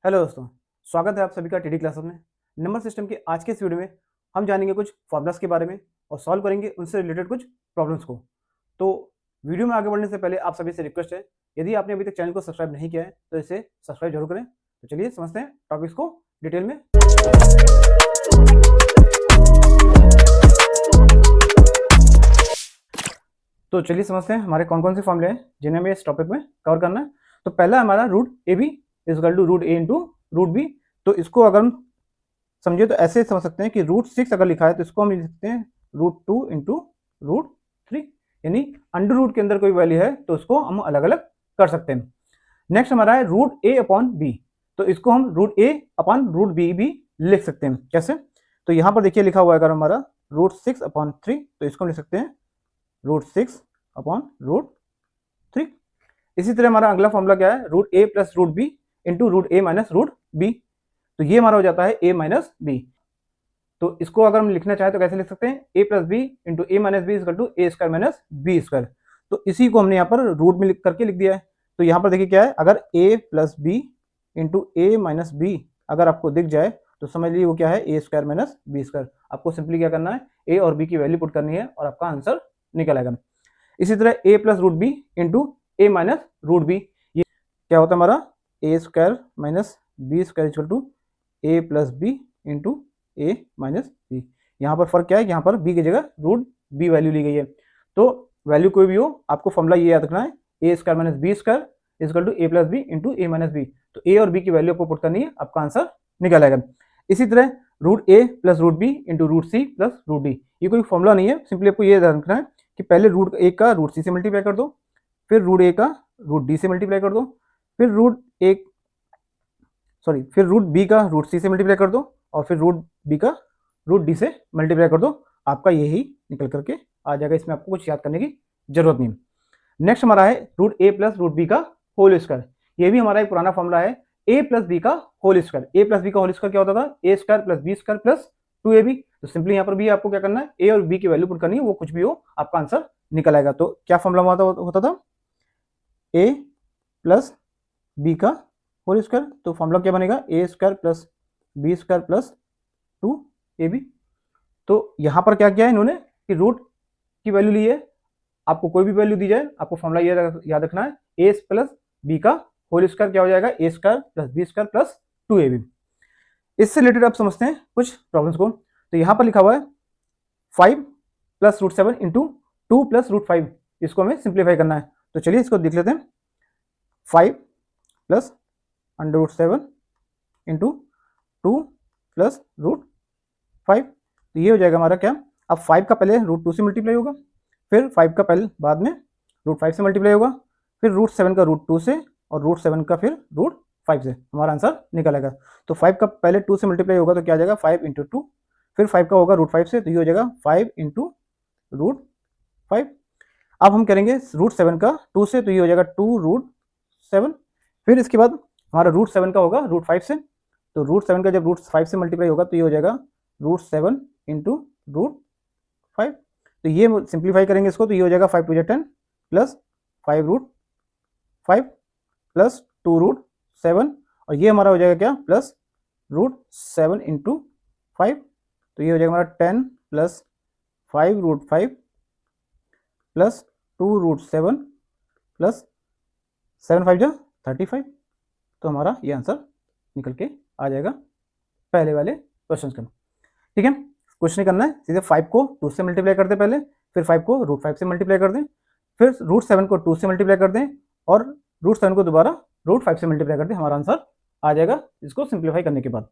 Hello दोस्तों, स्वागत है आप सभी का टीडी क्लासेस में। नंबर सिस्टम के आज के इस वीडियो में हम जानेंगे कुछ फॉर्मूलास के बारे में और सॉल्व करेंगे उनसे रिलेटेड कुछ प्रॉब्लम्स को। तो वीडियो में आगे बढ़ने से पहले आप सभी से रिक्वेस्ट है, यदि आपने अभी तक चैनल को सब्सक्राइब नहीं किया है तो इसे सब्सक्राइब जरूर करें। तो चलिए समझते हैं टॉपिक्स को डिटेल में। तो चलिए समझते हैं हमारे कौन कौन से फॉर्मूले हैं जिन्हें हमें इस टॉपिक में कवर करना है। तो पहला हमारा root A B equal to root A into root B. तो इसको अगर हम समझिए तो ऐसे समझ सकते हैं कि रूट 6 अगर लिखा है तो इसको हम लिख सकते हैं रूट 2 इंटू रूट 3, यानी अंडर रूट के अंदर कोई वैल्यू है तो उसको हम अलग अलग कर सकते हैं। नेक्स्ट हमारा है रूट ए अपॉन बी। तो इसको हम रूट ए अपॉन रूट बी भी लिख सकते हैं। कैसे? तो यहां पर देखिए लिखा हुआ है अगर हमारा रूट 6 अपॉन 3, तो इसको हम लिख सकते हैं रूट 6 अपॉन रूट 3। इसी तरह हमारा अगला फॉर्मूला क्या है, root A plus root B into root A minus root B. तो ये हमारा हो जाता है ए माइनस बी। तो इसको अगर हम लिखना चाहें तो कैसे लिख सकते हैं, A plus B into A minus B equal to A square minus B square. तो इसी को हमने यहाँ पर रूट में लिख करके लिख दिया है। तो यहाँ पर देखिए क्या है, अगर ए plus B into A minus B अगर आपको दिख जाए तो समझ लीजिए वो क्या है, A square minus B square. आपको सिंपली क्या करना है, ए और बी की वैल्यू पुट करनी है और आपका आंसर निकल आएगा। इसी तरह A plus root B into A minus root B, ये क्या होता है हमारा, A square minus B square equal to A plus B into A minus B. यहाँ पर फर्क क्या है, यहाँ पर बी की जगह रूट बी वैल्यू ली गई है। तो वैल्यू कोई भी हो आपको फॉर्मूला ये याद रखना है, A square minus B square equal to A plus B into A minus B. तो ए और बी की वैल्यू आपको पुट करनी है, आपका आंसर निकल आएगा। इसी तरह root A plus root B into root C plus root D, ये कोई फॉर्मूला नहीं है, सिंपली आपको ये ध्यान रखना है कि पहले रूट ए का रूट सी से मल्टीप्लाई कर दो, फिर रूट ए का रूट डी से मल्टीप्लाई कर दो, फिर फिर रूट बी का रूट सी से मल्टीप्लाई कर दो और फिर रूट बी का रूट डी से मल्टीप्लाई कर दो। आपका यही निकल करके आ जाएगा, इसमें आपको कुछ याद करने की जरूरत नहीं। नेक्स्ट हमारा है root A plus root B का होल स्क्वायर। ये भी हमारा एक पुराना फॉर्मूला है, ए प्लस बी का whole square. A plus B का होल स्क्वायर क्या होता था, A square plus B square plus 2ab। तो सिंपली यहाँ पर भी आपको क्या करना है, ए और बी की वैल्यू पुट करनी है, वो कुछ भी हो आपका आंसर निकल आएगा। तो क्या फॉर्मूला होता था, ए प्लस बी का होल स्क्वायर। तो फॉर्मूला क्या बनेगा, A square plus B square plus 2ab। तो यहां पर क्या किया है इन्होंने कि रूट की वैल्यू ली है, आपको कोई भी वैल्यू दी जाए आपको फॉर्मूला ये याद रखना है, ए प्लस बी का होल स्क्वायर क्या हो जाएगा, A square plus B square plus 2ab। इससे रिलेटेड आप समझते हैं कुछ प्रॉब्लम्स को। तो यहां पर लिखा हुआ है 5 plus root 7 into 2 plus root 5, इसको हमें सिंप्लीफाई करना है। तो चलिए इसको देख लेते हैं, 5 plus under root 7 into 2 plus root 5। तो ये हो जाएगा हमारा क्या, अब 5 का पहले रूट 2 से मल्टीप्लाई होगा, फिर 5 का पहले बाद में रूट 5 से मल्टीप्लाई होगा, फिर रूट 7 का रूट 2 से और रूट 7 का फिर रूट 5 से, हमारा आंसर निकल आएगा। तो 5 का पहले 2 से मल्टीप्लाई होगा तो क्या आ जाएगा 5 इंटू 2, फिर 5 का होगा रूट 5 से, तो ये हो जाएगा 5 इंटू रूट 5। अब हम करेंगे रूट 7 का 2 से, तो ये हो जाएगा 2 रूट 7। फिर इसके बाद हमारा रूट 7 का होगा रूट 5 से, तो रूट 7 का जब रूट 5 से मल्टीप्लाई होगा तो ये हो जाएगा रूट 7 इंटू रूट 5। तो ये सिंप्लीफाई करेंगे इसको, तो ये हो जाएगा 5 two 10 plus 5 root 5 plus 2 root 7, और ये हमारा हो जाएगा क्या, प्लस रूट 7 इंटू 5। तो ये हो जाएगा हमारा 10 plus 5 root 5 plus 2 root 7 plus 7 5 जा 35। तो हमारा ये आंसर निकल के आ जाएगा पहले वाले क्वेश्चन का। ठीक है, कुछ नहीं करना है, सीधे 5 को 2 से मल्टीप्लाई कर दें पहले, फिर 5 को रूट 5 से मल्टीप्लाई कर दें, फिर रूट 7 को 2 से मल्टीप्लाई कर दें और रूट 7 को दोबारा रूट 5 से मल्टीप्लाई कर दें, हमारा आंसर आ जाएगा इसको सिंप्लीफाई करने के बाद।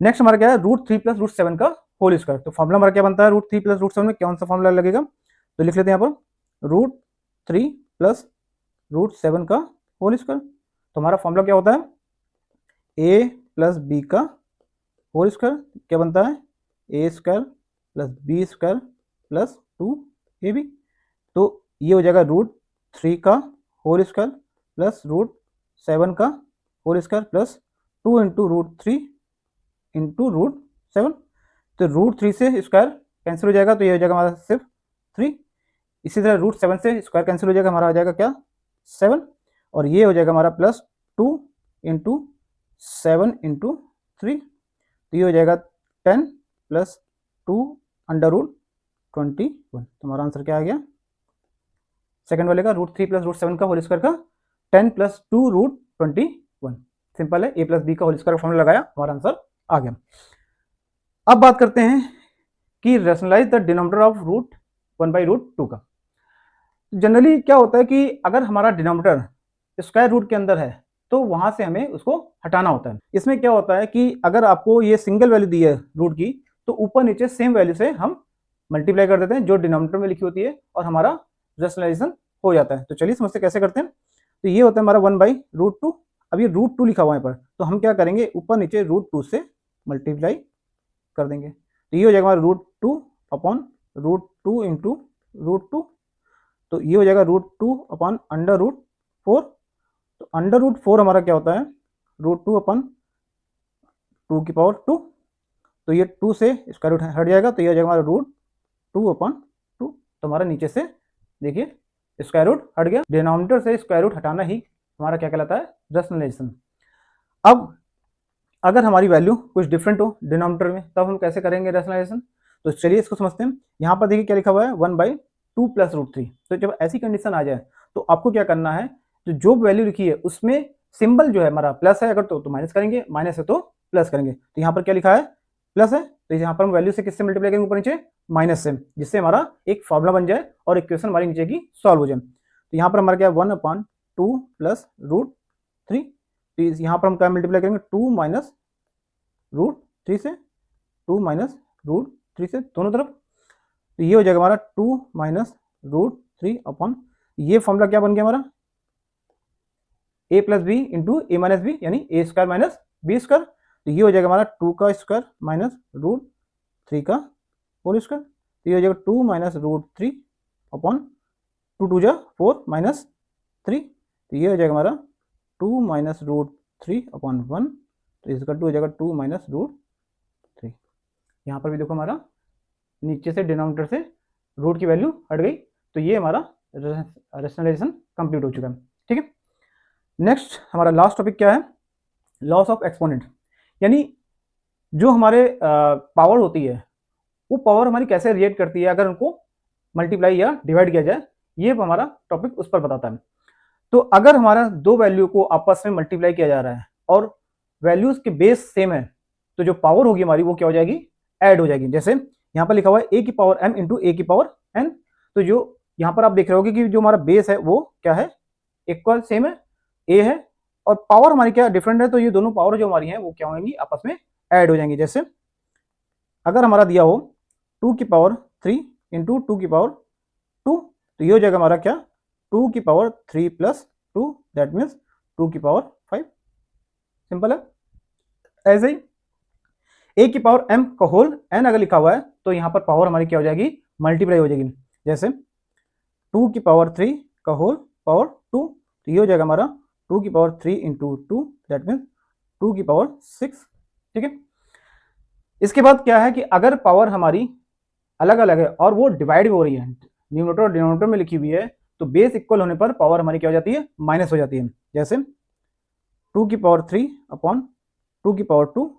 नेक्स्ट हमारा क्या है, रूट 3 प्लस रूट 7 का होल स्क्वायर। तो फॉर्मूला हमारा क्या बनता है, रूट 3 प्लस रूट 7 में कौन सा फॉर्मूला लगेगा, तो लिख लेते हैं यहाँ पर रूट 3 प्लस रूट 7 का होल स्क्वायर। तो हमारा फॉर्मूला क्या होता है, ए प्लस बी का होल स्क्वायर क्या बनता है, A square plus B square plus 2ab। तो ये हो जाएगा रूट 3 का होल स्क्वायर प्लस रूट 7 का whole square plus 2 into root 3 into root 7। तो रूट 3 से स्क्वायर कैंसिल हो जाएगा, तो ये हो जाएगा हमारा सिर्फ 3। इसी तरह रूट 7 से स्क्वायर कैंसिल हो जाएगा, हमारा हो जाएगा क्या 7, और ये हो जाएगा हमारा प्लस 2 इंटू 7 इंटू 3, तो ये हो जाएगा 10 प्लस 2 अंडर रूट 21। तो हमारा आंसर क्या आ गया? सेकंड वाले का √3 प्लस √7 का होल स्क्वायर का 10 प्लस 2 रूट 21। सिंपल है, a प्लस बी का होल स्क्वायर फॉर्मूला लगाया, हमारा आंसर आ गया। अब बात करते हैं कि रैशनलाइज द डिनोमिनेटर ऑफ √1/√2 का। जनरली क्या होता है कि अगर हमारा डिनोमिनेटर स्क्वायर रूट के अंदर है तो वहां से हमें उसको हटाना होता है। इसमें क्या होता है कि अगर आपको ये सिंगल वैल्यू दी है रूट की, तो ऊपर नीचे सेम वैल्यू से हम मल्टीप्लाई कर देते हैं जो डिनोमिनेटर में लिखी होती है, और हमारा रैशनलाइजेशन हो जाता है। तो चलिए समझते कैसे करते हैं। तो ये होता है हमारा 1/√2। अब ये √2 लिखा हुआ है पर, तो हम क्या करेंगे, ऊपर नीचे √2 से मल्टीप्लाई कर देंगे। तो ये हो जाएगा हमारा √2 अपॉन √2 इंटू √2। तो ये हो जाएगा √2 अपॉन अंडर रूट 4। तो अंडर रूट 4 हमारा क्या होता है, √2 अपॉन 2 की पावर 2। तो ये 2 से स्क्वायर रूट हट जाएगा, तो ये हो जाएगा हमारा √2 अपॉन 2। तो हमारा नीचे से देखिए स्क्वायर रूट हट गया। डिनोमिनेटर से स्क्वायर रूट हटाना ही हमारा क्या कहलाता है, रैशनलाइजेशन। अब अगर हमारी वैल्यू कुछ डिफरेंट हो डिनोमिनेटर में, तब हम कैसे करेंगे रैशनलाइजेशन। तो चलिए इसको समझते हैं। यहाँ पर देखिए क्या लिखा हुआ है, 1/2 प्लस √3। तो जब ऐसी कंडीशन आ जाए तो आपको क्या करना है, जो वैल्यू लिखी है उसमें सिंबल जो है हमारा प्लस है, अगर तो माइनस करेंगे, माइनस है तो प्लस करेंगे। तो यहाँ पर क्या लिखा है, प्लस है, तो यहाँ पर हम वैल्यू से किससे मल्टीप्लाई करेंगे, ऊपर नीचे माइनस से, जिससे हमारा एक फॉर्मूला बन जाए और इक्वेशन हमारी नीचे की सॉल्व हो जाए। तो यहाँ पर हमारा क्या है, 1/2 प्लस √3। तो यहाँ पर हम क्या मल्टीप्लाई करेंगे, 2 माइनस √3 से, 2 माइनस √3 से दोनों तरफ। तो ये हो जाएगा हमारा 2 माइनस √3 अपॉन, ये फॉर्मूला क्या बन गया हमारा, a plus B into A minus B, यानी A square minus B square. तो ये हो जाएगा हमारा 2 का स्क्वायर माइनस √3 का होल स्क्वायर। तो ये हो जाएगा 2 माइनस √3 अपॉन 2 2 जा 4 माइनस 3। तो ये हो जाएगा हमारा 2 माइनस √3 अपॉन 1। तो इसका 2 हो जाएगा 2 माइनस √3। यहाँ पर भी देखो हमारा नीचे से डिनोमिनेटर से रूट की वैल्यू हट गई। तो ये हमारा रैशनलाइजेशन कंप्लीट हो चुका है। ठीक है, नेक्स्ट हमारा लास्ट टॉपिक क्या है, लॉस ऑफ एक्सपोनेंट। यानी जो हमारे पावर होती है, वो पावर हमारी कैसे रिएक्ट करती है अगर उनको मल्टीप्लाई या डिवाइड किया जाए, ये हमारा टॉपिक उस पर बताता है। तो अगर हमारा दो वैल्यू को आपस में मल्टीप्लाई किया जा रहा है और वैल्यूज के बेस सेम है, तो जो पावर होगी हमारी वो क्या हो जाएगी, ऐड हो जाएगी। जैसे यहाँ पर लिखा हुआ है a की पावर m इंटू a की पावर n। तो जो यहाँ पर आप देख रहे होगे कि जो हमारा बेस है वो क्या है, इक्वल सेम है, a है, और पावर हमारी क्या डिफरेंट है, तो ये दोनों पावर जो हमारी है वो क्या होंगी, आपस में ऐड हो जाएंगी। जैसे अगर हमारा दिया हो 2 की पावर 3 इंटू 2 की पावर 2, तो ये हो जाएगा हमारा क्या, 2 की पावर 3 प्लस 2, दैट मीन्स 2 की पावर 5। सिंपल है। ऐसे ही a की पावर m का होल n अगर लिखा हुआ है, तो यहाँ पर पावर हमारी क्या हो जाएगी, मल्टीप्लाई हो जाएगी। जैसे 2 की पावर 3 का होल पावर 2, तो ये हो जाएगा हमारा 2 की पावर 3 इंटू 2, दैट मीन्स 2 की पावर 6। ठीक है, इसके बाद क्या है कि अगर पावर हमारी अलग अलग है और वो डिवाइड भी हो रही है, न्यूमरेटर और डिनोमिनेटर में लिखी हुई है, तो बेस इक्वल होने पर पावर हमारी क्या हो जाती है, माइनस हो जाती है। जैसे 2 की पावर 3 अपॉन 2 की पावर 2,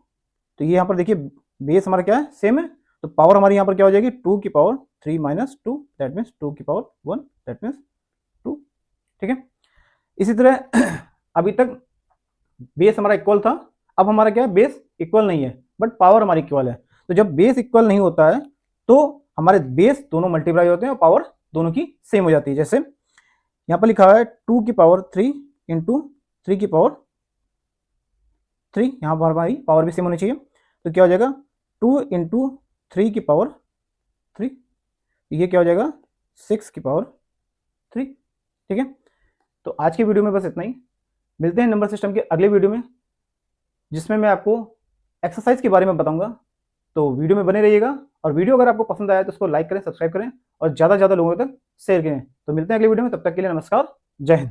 तो ये यहाँ पर देखिए बेस हमारा क्या है, सेम है, तो पावर हमारी यहाँ पर क्या हो जाएगी, 2 की पावर 3 माइनस 2, दैट मीन्स 2 की पावर 1, दैट मीन्स 2। ठीक है, इसी तरह अभी तक बेस हमारा इक्वल था, अब हमारा क्या है, बेस इक्वल नहीं है बट पावर हमारी इक्वल है। तो जब बेस इक्वल नहीं होता है तो हमारे बेस दोनों मल्टीप्लाई होते हैं और पावर दोनों की सेम हो जाती है। जैसे यहाँ पर लिखा है 2 की पावर 3 इंटू 3 की पावर 3, यहाँ पर हमारी पावर भी सेम होनी चाहिए। तो क्या हो जाएगा, 2 इंटू 3 की पावर 3, ये क्या हो जाएगा, 6 की पावर 3। ठीक है, तो आज की वीडियो में बस इतना ही। मिलते हैं नंबर सिस्टम के अगले वीडियो में, जिसमें मैं आपको एक्सरसाइज के बारे में बताऊंगा। तो वीडियो में बने रहिएगा, और वीडियो अगर आपको पसंद आया तो उसको लाइक करें, सब्सक्राइब करें और ज़्यादा से ज़्यादा लोगों तक शेयर करें। तो मिलते हैं अगले वीडियो में, तब तक के लिए नमस्कार, जय हिंद।